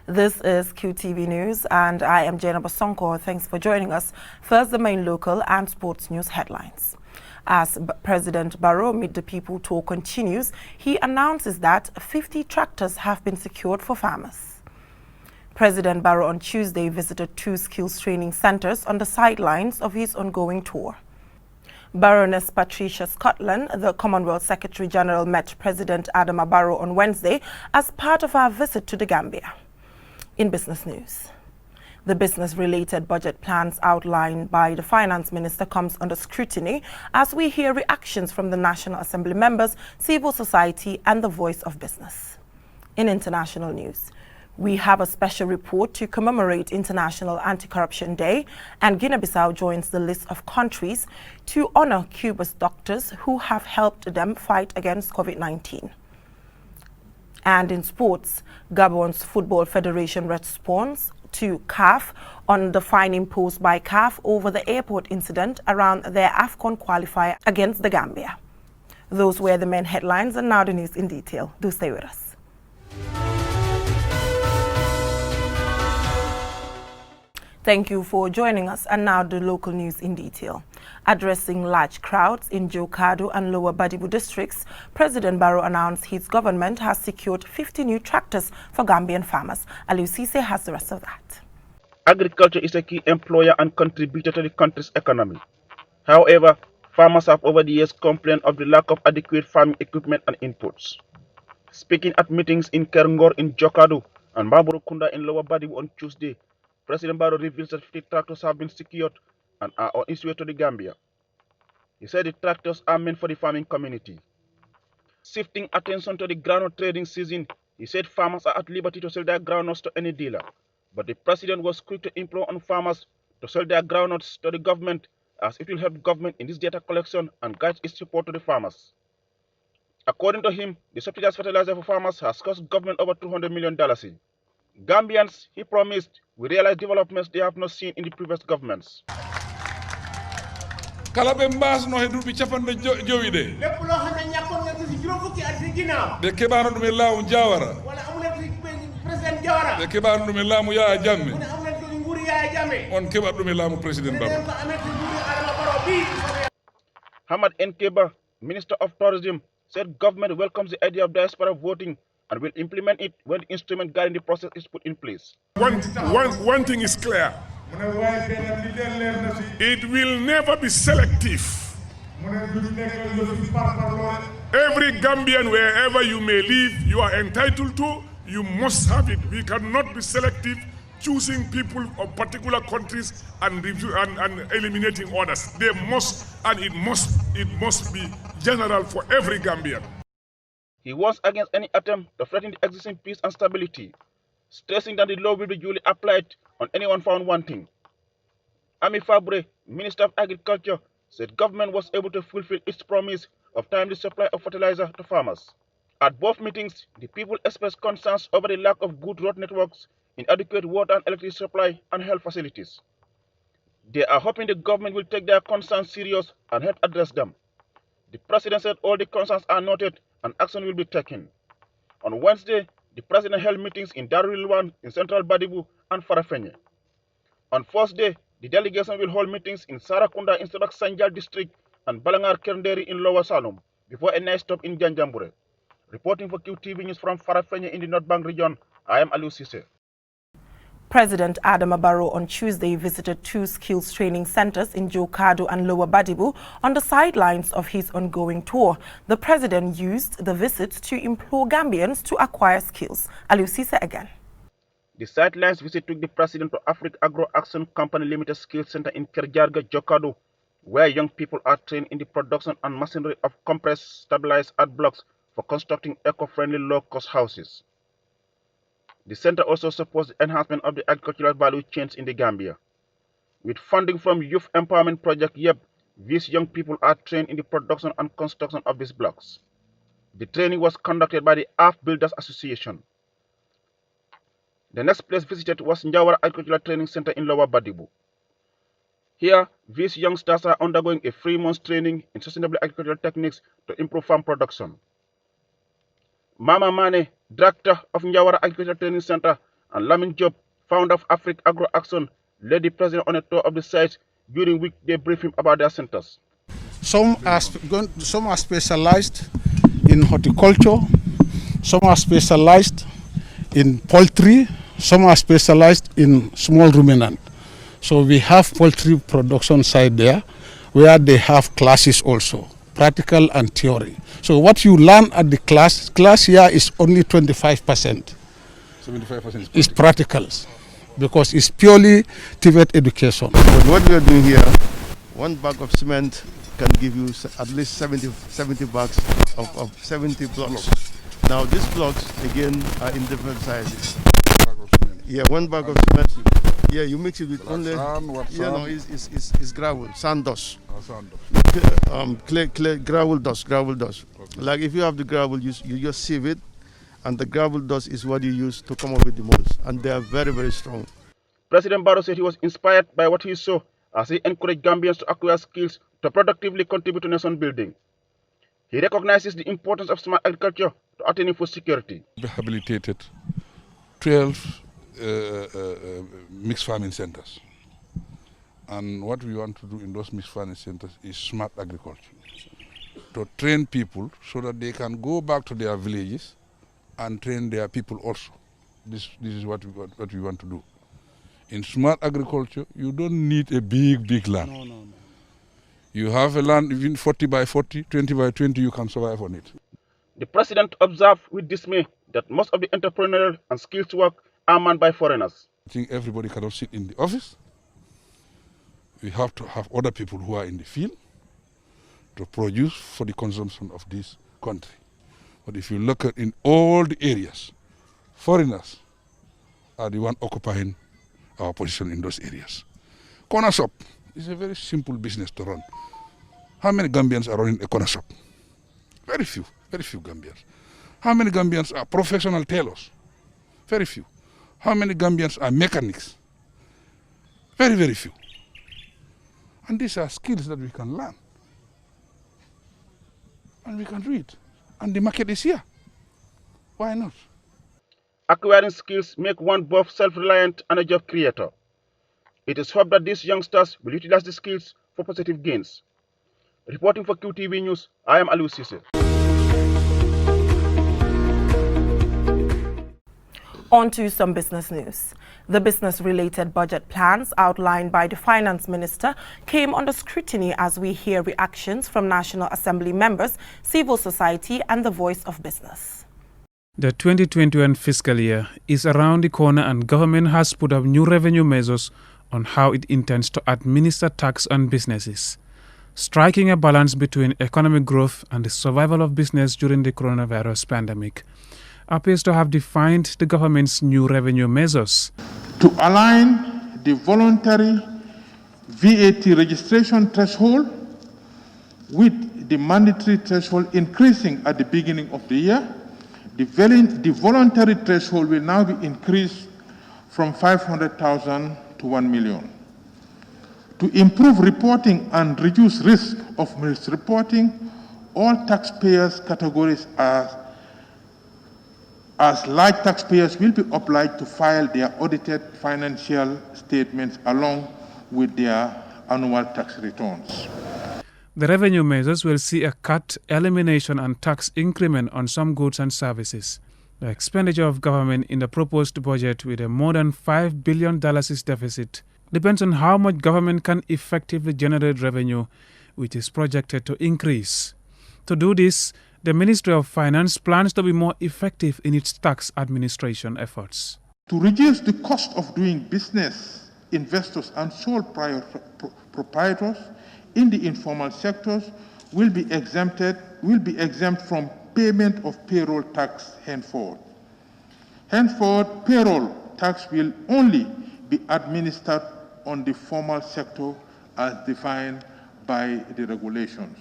This is Qtv News and I am Jana Basonko. Thanks for joining us. First, the main local and sports news headlines. As President Barrow Meet the People tour continues, he announces that 50 tractors have been secured for farmers. President Barrow on Tuesday visited 2 skills training centers on the sidelines of his ongoing tour. Baroness Patricia Scotland, the Commonwealth Secretary-General, met President Adama Barrow on Wednesday as part of our visit to the Gambia. In business news, the business-related budget plans outlined by the Finance Minister comes under scrutiny as we hear reactions from the National Assembly members, civil society and the voice of business. In international news, we have a special report to commemorate International Anti-Corruption Day, and Guinea-Bissau joins the list of countries to honor Cuba's doctors who have helped them fight against COVID-19. And in sports, Gabon's Football Federation responds to CAF on the fine imposed by CAF over the airport incident around their AFCON qualifier against the Gambia. Those were the main headlines, and now the news in detail. Do stay with us. Thank you for joining us, and now the local news in detail. Addressing large crowds in Jokado and Lower Badibu districts, President Barrow announced his government has secured 50 new tractors for Gambian farmers. Aliou Cisse has the rest of that. Agriculture is a key employer and contributor to the country's economy. However, farmers have over the years complained of the lack of adequate farming equipment and inputs. Speaking at meetings in Kerngor in Jokado and Baburukunda in Lower Badibu on Tuesday, President Barrow reveals that 50 tractors have been secured and are on its way to the Gambia. He said the tractors are meant for the farming community. Shifting attention to the groundnut trading season, he said farmers are at liberty to sell their groundnuts to any dealer. But the president was quick to implore on farmers to sell their groundnuts to the government, as it will help government in this data collection and guide its support to the farmers. According to him, the subsidized fertilizer for farmers has cost government over $200 million. Gambians, he promised, will realize developments they have not seen in the previous governments. Kalabe mbas no hedu bi chapande jowide lepp lo xamne ñakon nga ci juroom fukki at ci ginaaw de kebanu dum laaw jawara wala amul ci president jawara de kebanu dum laamu ya jamme mu amul ci nguur ya jamme on kebanu dum laamu president Barrow ko amé ci nguur Adama Barrow bi Hamad Nkeba, Minister of Tourism, said government welcomes the idea of diaspora voting and will implement it when the instrument guiding the process is put in place. One thing is clear. It will never be selective. Every Gambian, wherever you may live, you are entitled to, you must have it. We cannot be selective, choosing people of particular countries and eliminating others. They must, and it must be general for every Gambian. He warns against any attempt to threaten the existing peace and stability, stressing that the law will be duly applied on anyone found wanting. Ami Fabre, Minister of Agriculture, said government was able to fulfill its promise of timely supply of fertilizer to farmers. At both meetings, the people expressed concerns over the lack of good road networks, inadequate water and electricity supply, and health facilities. They are hoping the government will take their concerns serious and help address them. The president said all the concerns are noted and action will be taken. On Wednesday, the president held meetings in Darulilwan in Central Badibu and Farafenye. On Thursday, the delegation will hold meetings in Sarakunda in Sadak Sanjal district and Balangar Kernderi in Lower Salom before a night stop in Janjambure. Reporting for QTV News from Farafenye in the North Bank region, I am Aliou Cisse. President Adama Barrow on Tuesday visited 2 skills training centers in Jokado and Lower Badibu on the sidelines of his ongoing tour. The president used the visit to implore Gambians to acquire skills. Aliou Cisse again. The sidelines visit took the president to Africa Agro Action Company Limited Skills Center in Kerjarga, Jokado, where young people are trained in the production and machinery of compressed stabilized earth blocks for constructing eco-friendly low-cost houses. The center also supports the enhancement of the agricultural value chains in the Gambia. With funding from Youth Empowerment Project YEP, these young people are trained in the production and construction of these blocks. The training was conducted by the AF Builders Association. The next place visited was Njawara Agricultural Training Center in Lower Badibu. Here, these youngsters are undergoing a 3-month training in sustainable agricultural techniques to improve farm production. Mama Mane, director of Njawara Agricultural Training Center, and Lamin Job, founder of Africa Agro Action, led the president on a tour of the site, during which they briefed him about their centers. Some are specialized in horticulture, some are specialized in poultry, some are specialized in small ruminant. So we have poultry production side there, where they have classes also, practical and theory. So what you learn at the class here is only 25%. 75% is practicals, because it's purely TVET education. But what we are doing here, one bag of cement can give you at least 70 bags of 70 blocks. Now these blocks again are in different sizes. Yeah, one bag of cement. Yeah, you mix it with only. It's gravel, sand dust. Clay, gravel dust. Okay. Like if you have the gravel, you just sieve it, and the gravel dust is what you use to come up with the molds, and they are very, very strong. President Barrow said he was inspired by what he saw as he encouraged Gambians to acquire skills to productively contribute to nation building. He recognizes the importance of smart agriculture to attaining food security. Rehabilitated 12 mixed farming centers. And what we want to do in those mixed farming centers is smart agriculture. To train people so that they can go back to their villages and train their people also. This is what we want to do. In smart agriculture, you don't need a big land. No. You have a land even 40 by 40, 20 by 20, you can survive on it. The president observed with dismay that most of the entrepreneurial and skilled work are manned by foreigners. I think everybody cannot sit in the office. We have to have other people who are in the field to produce for the consumption of this country. But if you look at in all the areas, foreigners are the one occupying our position in those areas. Corner shop is a very simple business to run. How many Gambians are running a corner shop? Very few Gambians. How many Gambians are professional tailors? Very few. How many Gambians are mechanics? Very, very few. And these are skills that we can learn. And we can do it. And the market is here. Why not? Acquiring skills make one both self-reliant and a job creator. It is hoped that these youngsters will utilize the skills for positive gains. Reporting for QTV News, I am Aliu Sise. On to some business news. The business-related budget plans outlined by the Finance Minister came under scrutiny as we hear reactions from National Assembly members, civil society and the voice of business. The 2021 fiscal year is around the corner and government has put up new revenue measures on how it intends to administer tax on businesses, striking a balance between economic growth and the survival of business during the coronavirus pandemic, appears to have defined the government's new revenue measures. To align the voluntary VAT registration threshold with the mandatory threshold increasing at the beginning of the year, the voluntary threshold will now be increased from 500,000 to 1 million. To improve reporting and reduce risk of misreporting, all taxpayers categories as large taxpayers will be obliged to file their audited financial statements along with their annual tax returns. The revenue measures will see a cut, elimination and tax increment on some goods and services. The expenditure of government in the proposed budget with a more than $5 billion deficit depends on how much government can effectively generate revenue, which is projected to increase. To do this, the Ministry of Finance plans to be more effective in its tax administration efforts. To reduce the cost of doing business, investors and sole proprietors in the informal sectors will be exempt from payment of payroll tax henceforth. Henceforth, payroll tax will only be administered on the formal sector as defined by the regulations.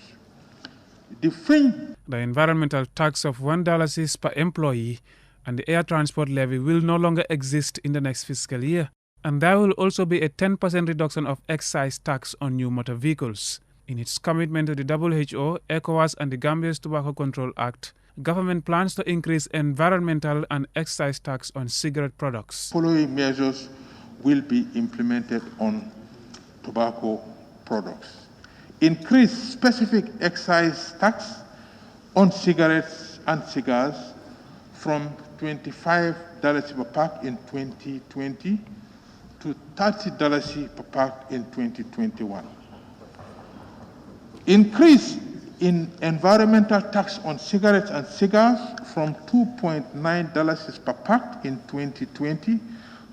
The environmental tax of $1 per employee and the air transport levy will no longer exist in the next fiscal year. And there will also be a 10% reduction of excise tax on new motor vehicles. In its commitment to the WHO, ECOWAS and the Gambia's Tobacco Control Act, government plans to increase environmental and excise tax on cigarette products. Following measures will be implemented on tobacco products. Increase specific excise tax on cigarettes and cigars from $25 per pack in 2020 to $30 per pack in 2021. Increase in environmental tax on cigarettes and cigars from $2.9 per pack in 2020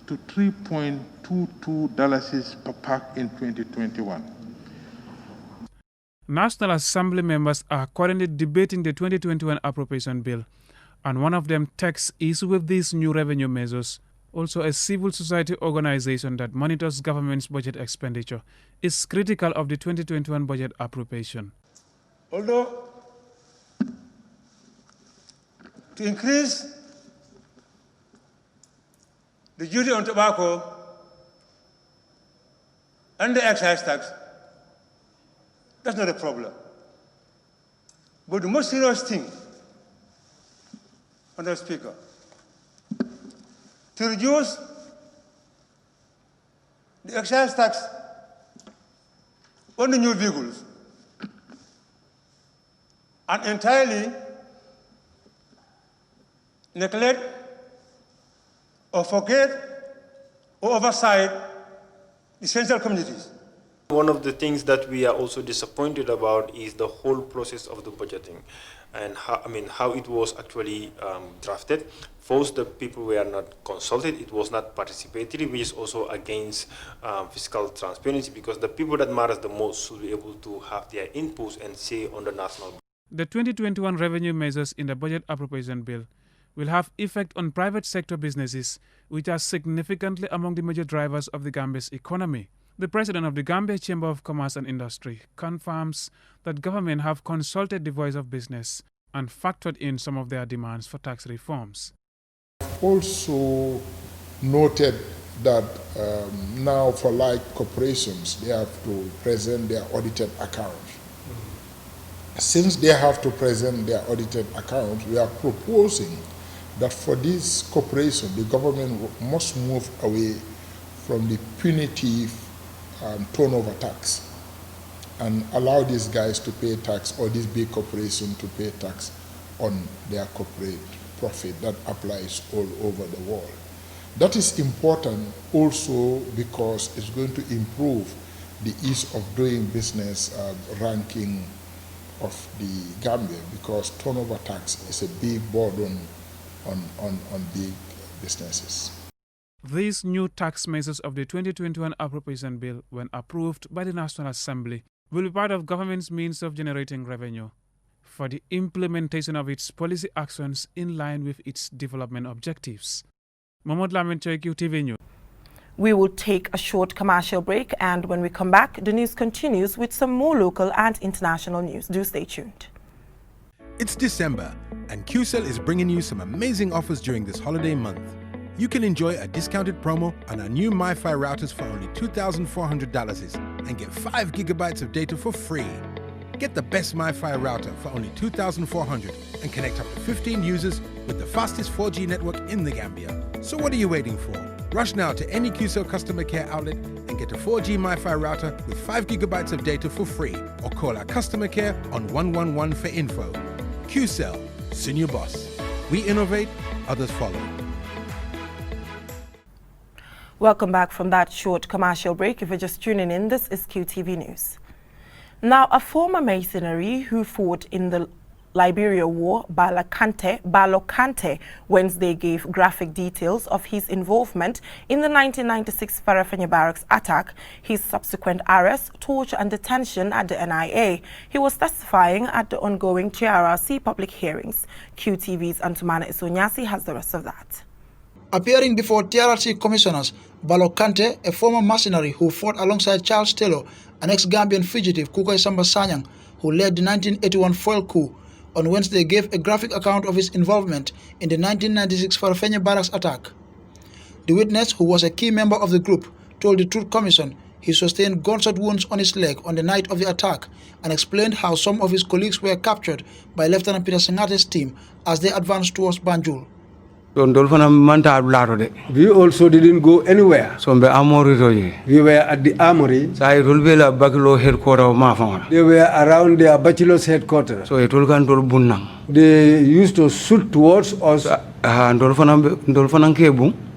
to $3.22 per pack in 2021. National Assembly members are currently debating the 2021 appropriation bill, and one of them takes issue with these new revenue measures. Also, a civil society organization that monitors government's budget expenditure is critical of the 2021 budget appropriation. Although, to increase the duty on tobacco and the excise tax, that's not a problem. But the most serious thing, Mr. Speaker, to reduce the excise tax on the new vehicles and entirely neglect or forget or oversight the essential communities. One of the things that we are also disappointed about is the whole process of the budgeting and how it was actually drafted. First, the people were not consulted, it was not participatory, which is also against fiscal transparency, because the people that matters the most should be able to have their inputs and say on the national budget. The 2021 revenue measures in the budget appropriation bill will have effect on private sector businesses, which are significantly among the major drivers of the Gambia's economy. The president of the Gambia Chamber of Commerce and Industry confirms that government have consulted the voice of business and factored in some of their demands for tax reforms. Also noted that now for like corporations, they have to present their audited accounts. Since they have to present their audited accounts, we are proposing that for this corporation, the government must move away from the punitive turnover tax and allow these guys to pay tax, or this big corporation to pay tax on their corporate profit that applies all over the world. That is important also because it's going to improve the ease of doing business ranking of the Gambia, because turnover tax is a big burden on big businesses. These new tax measures of the 2021 appropriation bill, when approved by the National Assembly, will be part of government's means of generating revenue for the implementation of its policy actions in line with its development objectives. Mohamed Lamin Choi, Qtv News. We will take a short commercial break, and when we come back, the news continues with some more local and international news. Do stay tuned. It's December, and QCell is bringing you some amazing offers during this holiday month. You can enjoy a discounted promo on our new MiFi routers for only $2,400 and get 5 gigabytes of data for free. Get the best MiFi router for only $2,400 and connect up to 15 users with the fastest 4G network in the Gambia. So what are you waiting for? Rush now to any QCell customer care outlet and get a 4G MiFi router with 5 gigabytes of data for free, or call our customer care on 111 for info. QCell, Senior Boss. We innovate, others follow. Welcome back from that short commercial break. If you're just tuning in, this is QTV News. Now, a former mercenary who fought in the Liberia War, Balo Kante, Wednesday gave graphic details of his involvement in the 1996 Farafenni Barracks attack, his subsequent arrest, torture and detention at the NIA. He was testifying at the ongoing TRRC public hearings. QTV's Antumana Isonyasi has the rest of that. Appearing before TRRC commissioners, Balo Kante, a former mercenary who fought alongside Charles Taylor, an ex-Gambian fugitive, Kukai Samba Sanyang, who led the 1981 foil coup, on Wednesday gave a graphic account of his involvement in the 1996 Farafenni Barracks attack. The witness, who was a key member of the group, told the Truth Commission He sustained gunshot wounds on his leg on the night of the attack and explained how some of his colleagues were captured by Lieutenant Peter Sengate's team as they advanced towards Banjul. We also didn't go anywhere. We were at the armory. They were around their bachelor's headquarters. They used to shoot towards us.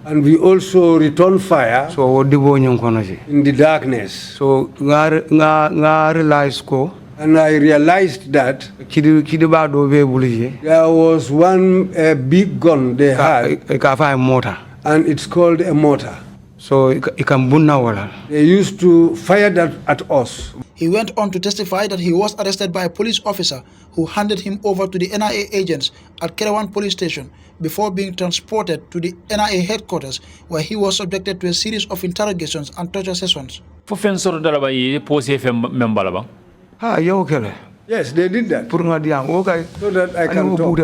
And we also returned fire in the darkness. And I realized that there was one big gun they had, and it's called a mortar. So they used to fire that at us. He went on to testify that he was arrested by a police officer who handed him over to the NIA agents at Kerewan police station before being transported to the NIA headquarters, where he was subjected to a series of interrogations and torture sessions. Yes, they did that. So that I can talk.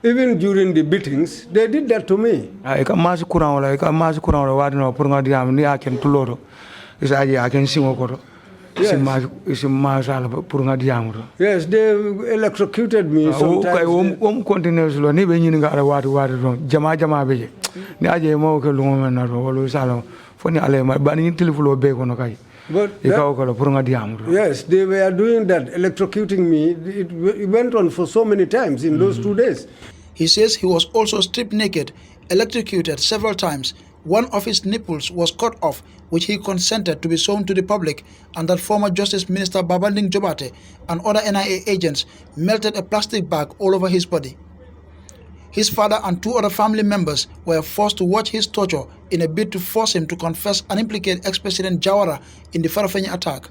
Even during the beatings, they did that to me. Yes, they electrocuted me sometimes. But yes, they were doing that, electrocuting me. It went on for so many times in those 2 days. He says he was also stripped naked, electrocuted several times. One of his nipples was cut off, which he consented to be shown to the public, and that former Justice Minister Babanding Jobate and other NIA agents melted a plastic bag all over his body. His father and 2 other family members were forced to watch his torture in a bid to force him to confess and implicate ex-President Jawara in the Farafenni attack.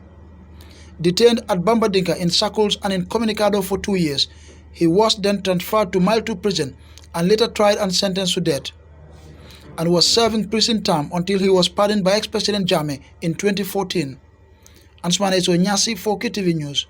Detained at Bambadinka in shackles and incommunicado for 2 years, he was then transferred to Mile 2 prison and later tried and sentenced to death, and was serving prison term until he was pardoned by ex-President Jammeh in 2014. Ansmane Nyasi for Qtv News.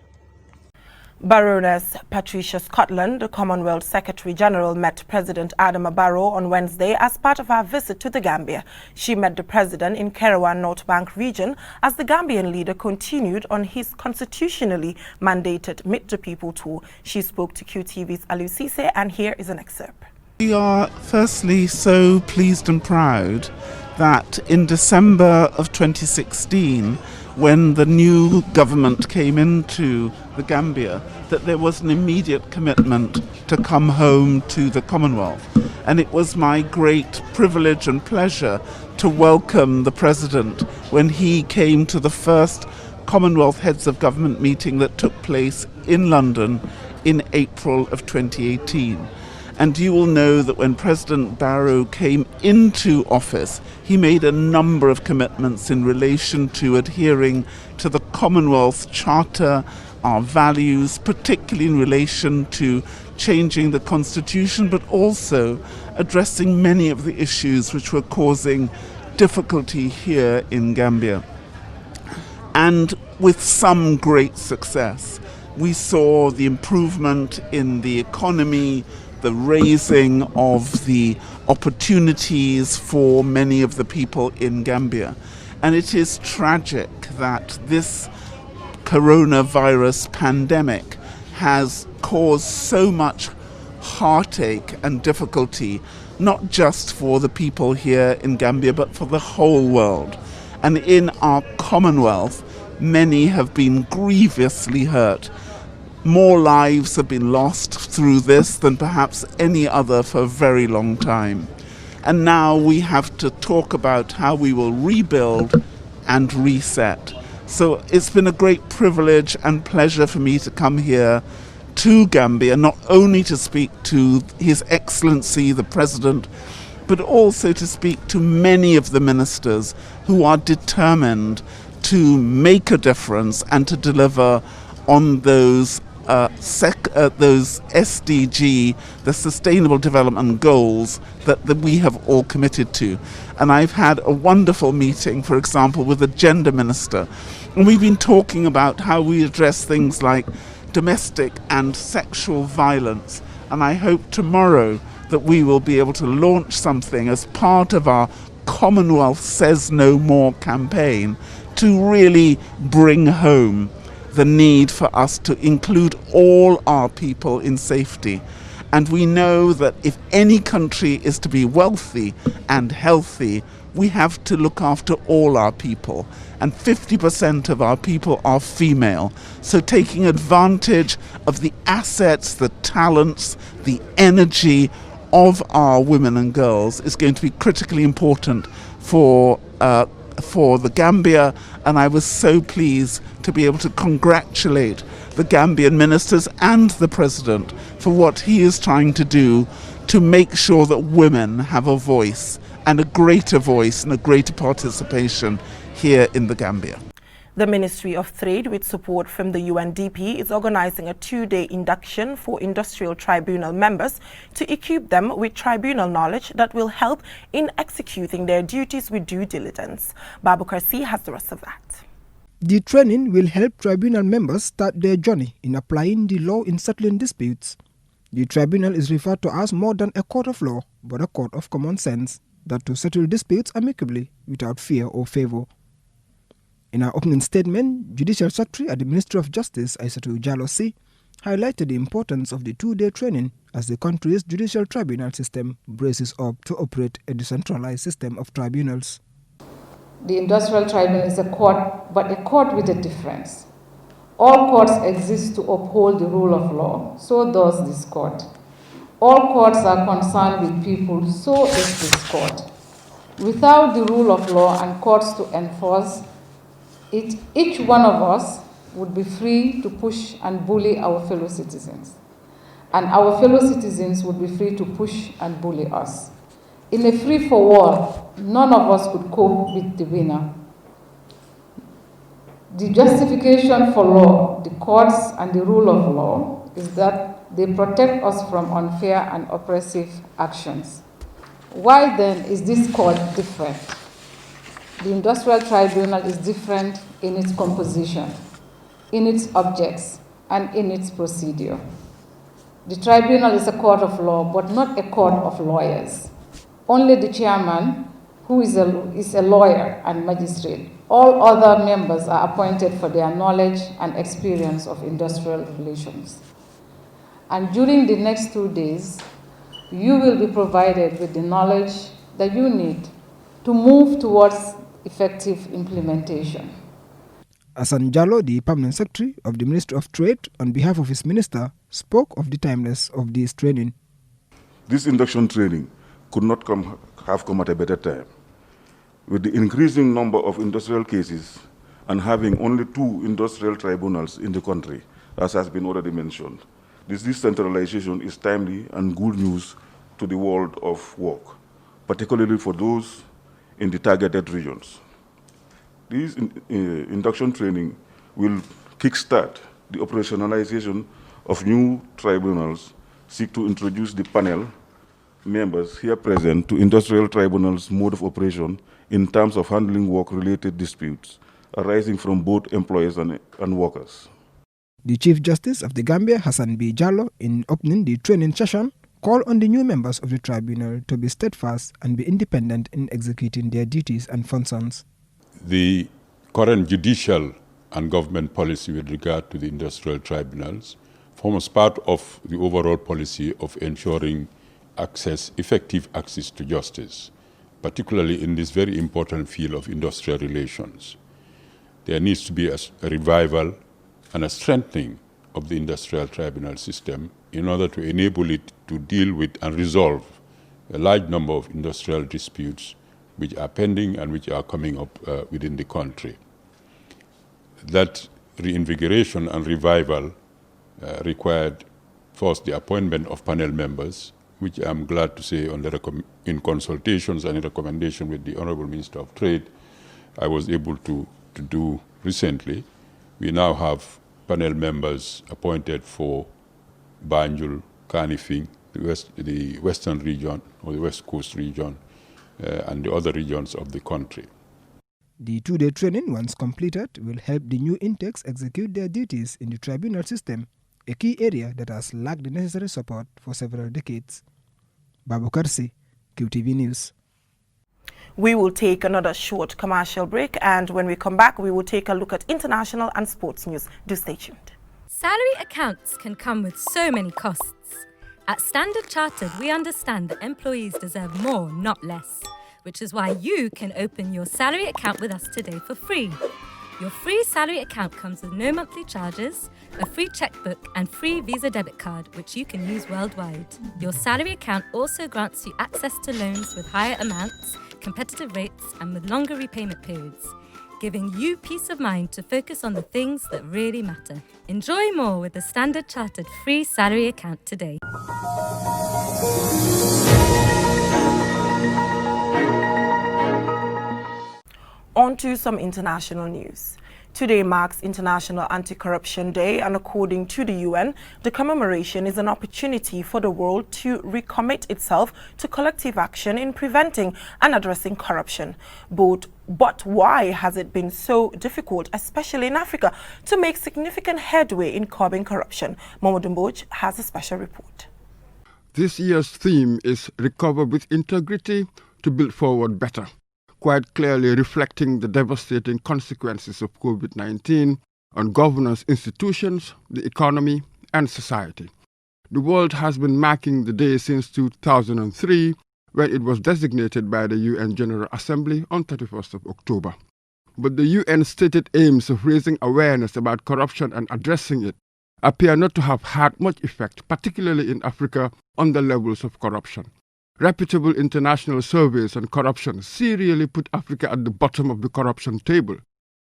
Baroness Patricia Scotland, the Commonwealth Secretary-General, met President Adama Barrow on Wednesday as part of her visit to the Gambia. She met the president in Kerewan North Bank region as the Gambian leader continued on his constitutionally mandated Meet the People tour. She spoke to QTV's Aliou Cisse, and here is an excerpt. We are firstly so pleased and proud that in December of 2016, when the new government came into the Gambia, that there was an immediate commitment to come home to the Commonwealth. And it was my great privilege and pleasure to welcome the President when he came to the first Commonwealth Heads of Government meeting that took place in London in April of 2018. And you will know that when President Barrow came into office, he made a number of commitments in relation to adhering to the Commonwealth Charter, our values, particularly in relation to changing the Constitution, but also addressing many of the issues which were causing difficulty here in Gambia. And with some great success, we saw the improvement in the economy, the raising of the opportunities for many of the people in Gambia. And it is tragic that this coronavirus pandemic has caused so much heartache and difficulty, not just for the people here in Gambia, but for the whole world. And in our Commonwealth, many have been grievously hurt. More lives have been lost through this than perhaps any other for a very long time. And now we have to talk about how we will rebuild and reset. So it's been a great privilege and pleasure for me to come here to Gambia, not only to speak to His Excellency the President, but also to speak to many of the ministers who are determined to make a difference and to deliver on those SDG, the Sustainable Development Goals that we have all committed to. And I've had a wonderful meeting, for example, with the Gender Minister. And we've been talking about how we address things like domestic and sexual violence. And I hope tomorrow that we will be able to launch something as part of our Commonwealth Says No More campaign to really bring home the need for us to include all our people in safety. And we know that if any country is to be wealthy and healthy, we have to look after all our people. And 50% of our people are female. So taking advantage of the assets, the talents, the energy of our women and girls is going to be critically important for the Gambia. And I was so pleased to be able to congratulate the Gambian ministers and the president for what he is trying to do to make sure that women have a voice and a greater participation here in the Gambia. The Ministry of Trade, with support from the UNDP, is organizing a 2-day induction for industrial tribunal members to equip them with tribunal knowledge that will help in executing their duties with due diligence. Babukar C has the rest of that. The training will help tribunal members start their journey in applying the law in settling disputes. The tribunal is referred to as more than a court of law, but a court of common sense, that to settle disputes amicably without fear or favor. In her opening statement, Judicial Secretary at the Ministry of Justice, Aissatou Jallow C, highlighted the importance of the 2-day training as the country's judicial tribunal system braces up to operate a decentralized system of tribunals. The industrial tribunal is a court, but a court with a difference. All courts exist to uphold the rule of law, so does this court. All courts are concerned with people, so is this court. Without the rule of law and courts to enforce it, each one of us would be free to push and bully our fellow citizens. And our fellow citizens would be free to push and bully us. In a free-for-all, none of us could cope with the winner. The justification for law, the courts, and the rule of law is that they protect us from unfair and oppressive actions. Why then is this court different? The industrial tribunal is different in its composition, in its objects, and in its procedure. The tribunal is a court of law, but not a court of lawyers. Only the chairman, who is a lawyer and magistrate. All other members are appointed for their knowledge and experience of industrial relations. And during the next 2 days, you will be provided with the knowledge that you need to move towards effective implementation. Hassan Jallow, the Permanent Secretary of the Ministry of Trade, on behalf of his minister, spoke of the timelessness of this training. This induction training could not have come at a better time. With the increasing number of industrial cases and having only 2 industrial tribunals in the country, as has been already mentioned, this decentralization is timely and good news to the world of work, particularly for those in the targeted regions. This induction training will kickstart the operationalization of new tribunals, seek to introduce the panel members here present to industrial tribunals' mode of operation in terms of handling work-related disputes arising from both employers and workers. The Chief Justice of the Gambia, Hassan B. Jallow, in opening the training session, called on the new members of the tribunal to be steadfast and be independent in executing their duties and functions. The current judicial and government policy with regard to the industrial tribunals forms part of the overall policy of ensuring effective access to justice, particularly in this very important field of industrial relations. There needs to be a revival and a strengthening of the industrial tribunal system in order to enable it to deal with and resolve a large number of industrial disputes which are pending and which are coming up within the country. That reinvigoration and revival required first the appointment of panel members, which I'm glad to say in consultations and in recommendation with the Honorable Minister of Trade, I was able to do recently. We now have panel members appointed for Banjul, Kanifing, the Western region or the West Coast region, and the other regions of the country. The 2-day training, once completed, will help the new intakes execute their duties in the tribunal system, a key area that has lacked the necessary support for several decades. Babukar C, Qtv News. We will take another short commercial break, and when we come back, we will take a look at international and sports news. Do stay tuned. Salary accounts can come with so many costs. At Standard Chartered, we understand that employees deserve more, not less, which is why you can open your salary account with us today for free. Your free salary account comes with no monthly charges, a free checkbook and free Visa debit card, which you can use worldwide. Your salary account also grants you access to loans with higher amounts, competitive rates and with longer repayment periods, giving you peace of mind to focus on the things that really matter. Enjoy more with the Standard Chartered free salary account today. On to some international news. Today marks International Anti-Corruption Day, and according to the UN, the commemoration is an opportunity for the world to recommit itself to collective action in preventing and addressing corruption. But why has it been so difficult, especially in Africa, to make significant headway in curbing corruption? Momodu Mboj has a special report. This year's theme is Recover with Integrity to Build Forward Better, quite clearly reflecting the devastating consequences of COVID-19 on governance institutions, the economy, and society. The world has been marking the day since 2003, when it was designated by the UN General Assembly on 31st of October. But the UN's stated aims of raising awareness about corruption and addressing it appear not to have had much effect, particularly in Africa, on the levels of corruption. Reputable international surveys on corruption serially put Africa at the bottom of the corruption table.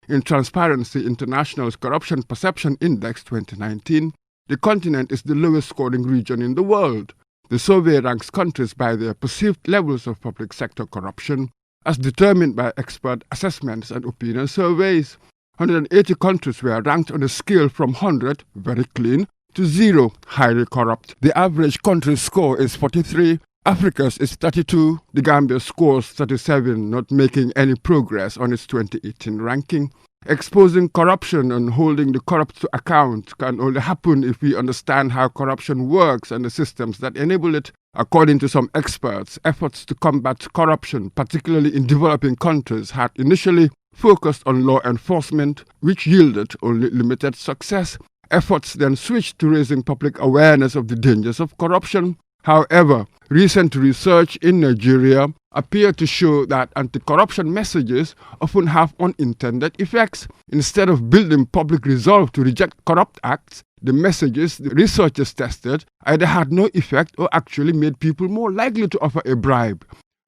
In Transparency International's Corruption Perception Index 2019, the continent is the lowest scoring region in the world. The survey ranks countries by their perceived levels of public sector corruption, as determined by expert assessments and opinion surveys. 180 countries were ranked on a scale from 100, very clean, to 0, highly corrupt. The average country score is 43. Africa's is 32, the Gambia scores 37, not making any progress on its 2018 ranking. Exposing corruption and holding the corrupt to account can only happen if we understand how corruption works and the systems that enable it. According to some experts, efforts to combat corruption, particularly in developing countries, had initially focused on law enforcement, which yielded only limited success. Efforts then switched to raising public awareness of the dangers of corruption. However, recent research in Nigeria appear to show that anti-corruption messages often have unintended effects. Instead of building public resolve to reject corrupt acts, the messages the researchers tested either had no effect or actually made people more likely to offer a bribe.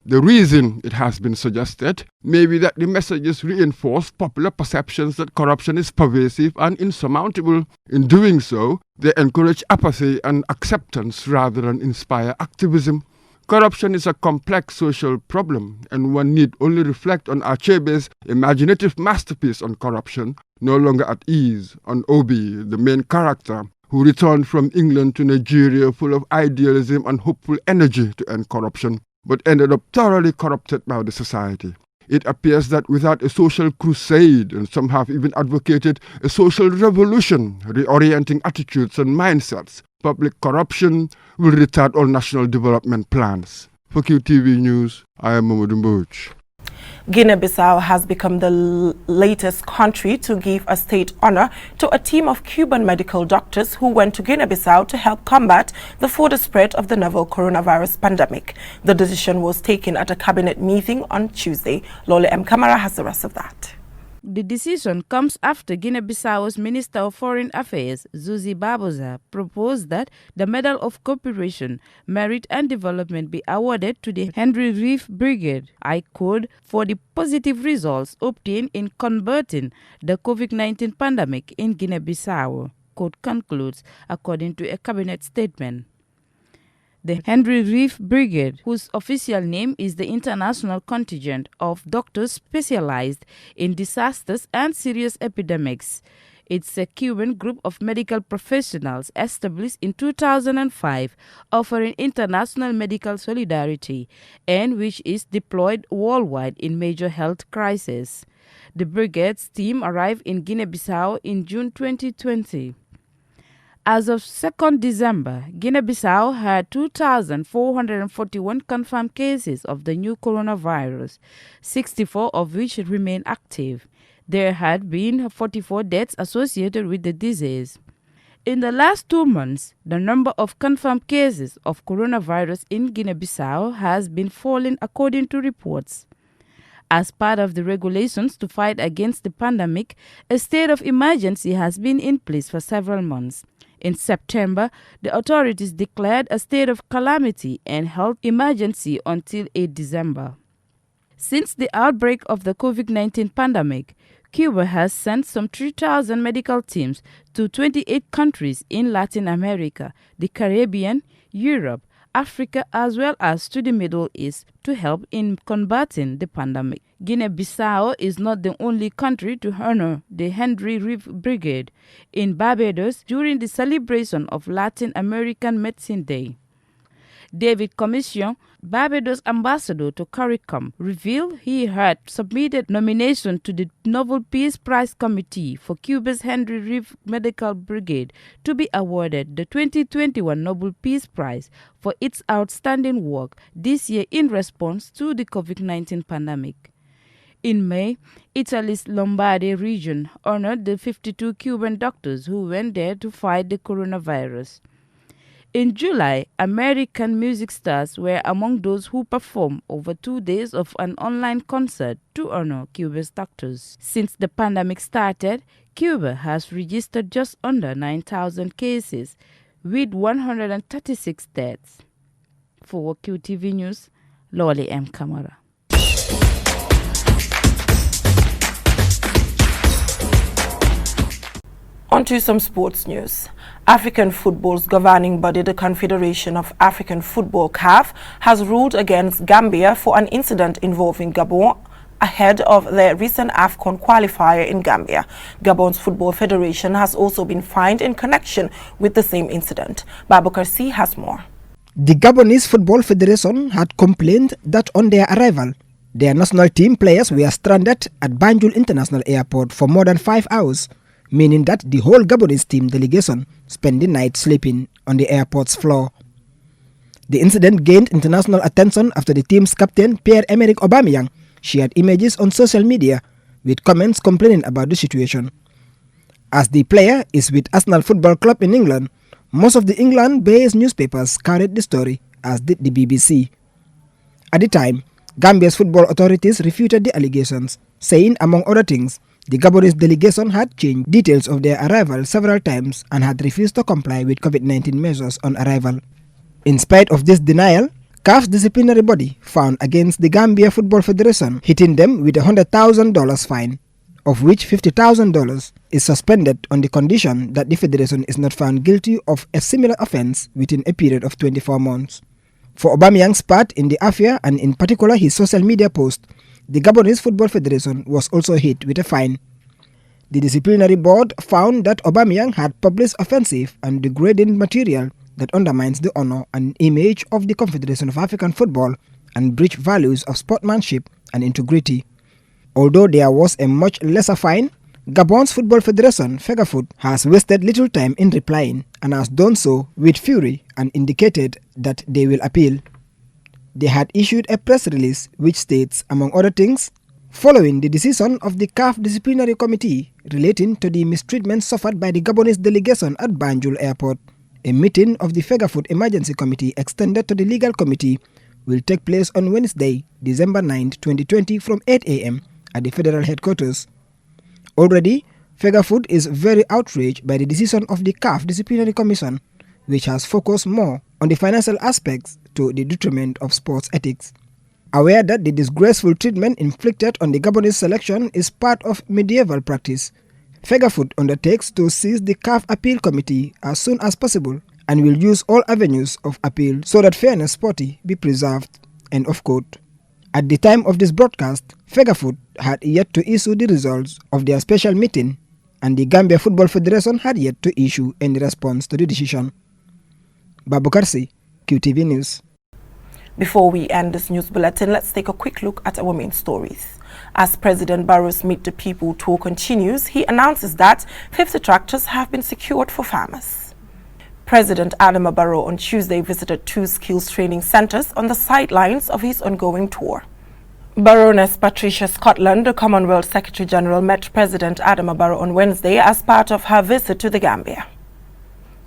The reason, it has been suggested, may be that the messages reinforce popular perceptions that corruption is pervasive and insurmountable. In doing so, they encourage apathy and acceptance rather than inspire activism. Corruption is a complex social problem, and one need only reflect on Achebe's imaginative masterpiece on corruption, No Longer at Ease, on Obi, the main character, who returned from England to Nigeria full of idealism and hopeful energy to end corruption, but ended up thoroughly corrupted by the society. It appears that without a social crusade, and some have even advocated a social revolution, reorienting attitudes and mindsets, public corruption will retard all national development plans. For QTV News, I am Momodu Mboj. Guinea-Bissau has become the latest country to give a state honor to a team of Cuban medical doctors who went to Guinea-Bissau to help combat the further spread of the novel coronavirus pandemic. The decision was taken at a cabinet meeting on Tuesday. Lole M. Kamara has the rest of that. The decision comes after Guinea-Bissau's Minister of Foreign Affairs, Zuzi Barbosa, proposed that the Medal of Cooperation, Merit and Development be awarded to the Henry Reef Brigade, I quote, for the positive results obtained in combating the COVID-19 pandemic in Guinea-Bissau, quote concludes, according to a cabinet statement. The Henry Reef Brigade, whose official name is the International Contingent of Doctors Specialized in Disasters and Serious Epidemics. It's a Cuban group of medical professionals established in 2005, offering international medical solidarity, and which is deployed worldwide in major health crises. The brigade's team arrived in Guinea-Bissau in June 2020. As of 2nd December, Guinea-Bissau had 2,441 confirmed cases of the new coronavirus, 64 of which remain active. There had been 44 deaths associated with the disease. In the last 2 months, the number of confirmed cases of coronavirus in Guinea-Bissau has been falling according to reports. As part of the regulations to fight against the pandemic, a state of emergency has been in place for several months. In September, the authorities declared a state of calamity and health emergency until 8 December. Since the outbreak of the COVID-19 pandemic, Cuba has sent some 3,000 medical teams to 28 countries in Latin America, the Caribbean, Europe, Africa, as well as to the Middle East to help in combating the pandemic. Guinea-Bissau is not the only country to honor the Henry Reeve Brigade in Barbados during the celebration of Latin American Medicine Day. David Commission, Barbados ambassador to CARICOM, revealed he had submitted nomination to the Nobel Peace Prize Committee for Cuba's Henry Reeve Medical Brigade to be awarded the 2021 Nobel Peace Prize for its outstanding work this year in response to the COVID-19 pandemic. In May, Italy's Lombardy region honored the 52 Cuban doctors who went there to fight the coronavirus. In July, American music stars were among those who performed over 2 days of an online concert to honor Cuba's doctors. Since the pandemic started, Cuba has registered just under 9,000 cases with 136 deaths. For QTV News, Loli M. Kamara. On to some sports news. African football's governing body, the Confederation of African Football (CAF), has ruled against Gambia for an incident involving Gabon ahead of their recent AFCON qualifier in Gambia. Gabon's Football Federation has also been fined in connection with the same incident. Babakar C has more. The Gabonese Football Federation had complained that on their arrival, their national team players were stranded at Banjul International Airport for more than 5 hours, meaning that the whole Gabonese team delegation spent the night sleeping on the airport's floor. The incident gained international attention after the team's captain Pierre-Emerick Aubameyang shared images on social media with comments complaining about the situation. As the player is with Arsenal Football Club in England, most of the England-based newspapers carried the story, as did the BBC. At the time, Gambia's football authorities refuted the allegations, saying, among other things, the Gabonese delegation had changed details of their arrival several times and had refused to comply with COVID-19 measures on arrival. In spite of this denial, CAF's disciplinary body found against the Gambia Football Federation, hitting them with a $100,000 fine, of which $50,000 is suspended on the condition that the federation is not found guilty of a similar offense within a period of 24 months. For Aubameyang's part in the affair, and in particular his social media post, the Gabonese Football Federation was also hit with a fine. The disciplinary board found that Aubameyang had published offensive and degrading material that undermines the honor and image of the Confederation of African Football and breached values of sportsmanship and integrity. Although there was a much lesser fine, Gabon's Football Federation, FEGAFOOT, has wasted little time in replying and has done so with fury and indicated that they will appeal. They had issued a press release which states, among other things, following the decision of the CAF Disciplinary Committee relating to the mistreatment suffered by the Gabonese delegation at Banjul Airport, a meeting of the FEGAFOOT Emergency Committee extended to the Legal Committee will take place on Wednesday, December 9, 2020 from 8 a.m. at the federal headquarters. Already, FEGAFOOT is very outraged by the decision of the CAF Disciplinary Commission, which has focused more on the financial aspects to the detriment of sports ethics. Aware that the disgraceful treatment inflicted on the Gabonese selection is part of medieval practice, FEGAFOOT undertakes to seize the CAF Appeal Committee as soon as possible and will use all avenues of appeal so that fairness sporty be preserved. End of quote. At the time of this broadcast, FEGAFOOT had yet to issue the results of their special meeting, and the Gambia Football Federation had yet to issue any response to the decision. Babukarsi, QTV News. Before we end this news bulletin, let's take a quick look at our main stories. As President Barrow's Meet the People tour continues, he announces that 50 tractors have been secured for farmers. President Adama Barrow on Tuesday visited 2 skills training centers on the sidelines of his ongoing tour. Baroness Patricia Scotland, the Commonwealth Secretary-General, met President Adama Barrow on Wednesday as part of her visit to the Gambia.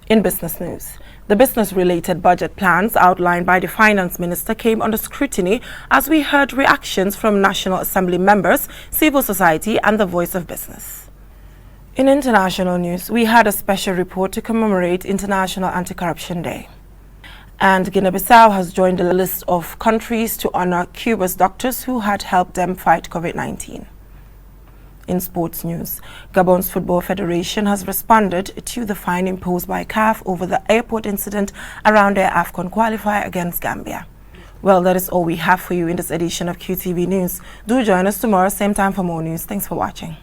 In business news, the business-related budget plans outlined by the Finance Minister came under scrutiny as we heard reactions from National Assembly members, civil society and the Voice of Business. In international news, we had a special report to commemorate International Anti-Corruption Day. And Guinea-Bissau has joined the list of countries to honor Cuba's doctors who had helped them fight COVID-19. In sports news, Gabon's Football Federation has responded to the fine imposed by CAF over the airport incident around their AFCON qualifier against Gambia. Well, that is all we have for you in this edition of QTV News. Do join us tomorrow, same time for more news. Thanks for watching.